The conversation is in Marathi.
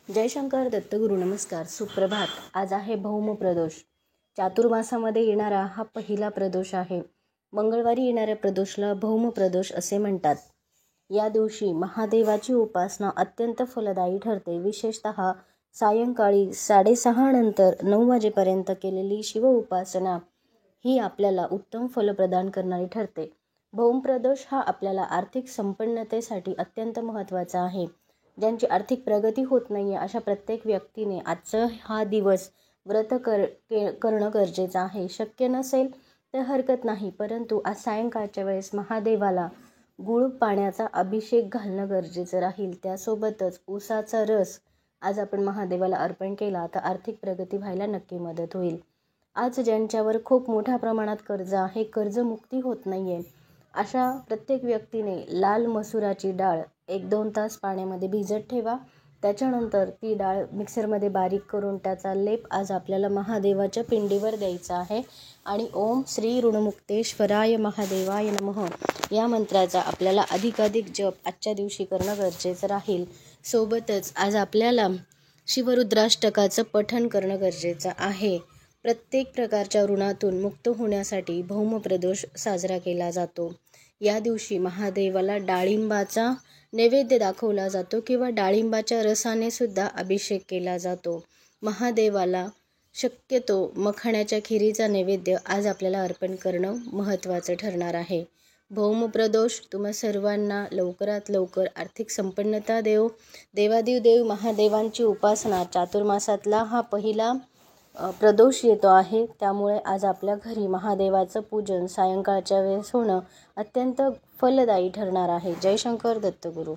जयशंकर दत्तगुरु नमस्कार. सुप्रभात. आज आहे भौम प्रदोष. चातुर्मासामध्ये येणारा हा पहिला प्रदोष आहे. मंगळवारी येणाऱ्या प्रदोषला भौम प्रदोष असे म्हणतात. या दिवशी महादेवाची उपासना अत्यंत फलदायी ठरते. विशेषतः सायंकाळी 6:30 नंतर 9 वाजेपर्यंत केलेली शिव उपासना ही आपल्याला उत्तम फल प्रदान करणारी ठरते. भौम प्रदोष हा आपल्याला आर्थिक संपन्नतेसाठी अत्यंत महत्त्वाचा आहे. ज्यांची आर्थिक प्रगती होत नाही आहे अशा प्रत्येक व्यक्तीने आजचा हा दिवस व्रत करणं गरजेचं आहे. शक्य नसेल तर हरकत नाही, परंतु आज सायंकाळच्या वेळेस महादेवाला गुळ पाण्याचा अभिषेक घालणं गरजेचं राहील. त्यासोबतच ऊसाचा रस आज आपण महादेवाला अर्पण केला तर आर्थिक प्रगती व्हायला नक्की मदत होईल. आज ज्यांच्यावर खूप मोठ्या प्रमाणात कर्ज आहे, कर्जमुक्ती होत नाही आहे, अशा प्रत्येक व्यक्तीने लाल मसुराची डाळ 1-2 तास पाण्यामध्ये भिजत ठेवा. त्याच्यानंतर ती डाळ मिक्सरमध्ये बारीक करून त्याचा लेप आज आपल्याला महादेवाच्या पिंडीवर द्यायचा आहे आणि ओम श्री ऋणमुक्तेश्वराय महादेवाय नमः या मंत्राचा आपल्याला अधिकाधिक जप आजच्या दिवशी करणं गरजेचं राहील. सोबतच आज आपल्याला शिवरुद्राष्टकाचं पठण करणं गरजेचं आहे. प्रत्येक प्रकारच्या ऋणातून मुक्त होण्यासाठी भौम प्रदोष साजरा केला जातो. या दिवशी महादेवाला डाळिंबाचा नैवेद्य दाखवला जातो किंवा डाळिंबाच्या रसाने सुद्धा अभिषेक केला जातो. महादेवाला शक्यतो मखाण्याच्या खिरीचा नैवेद्य आज आपल्याला अर्पण करणं महत्त्वाचं ठरणार आहे. भौम प्रदोष तुम्हा सर्वांना लवकरात लवकर आर्थिक संपन्नता देव. देवादिदेव महादेवांची उपासना चातुर्मासातला हा पहिला प्रदोष येतो आहे. त्यामुळे आज आपल्या घरी महादेवाचं पूजन सायंकाळच्या वेळेस होणं अत्यंत फलदायी ठरणार आहे. जयशंकर दत्तगुरु.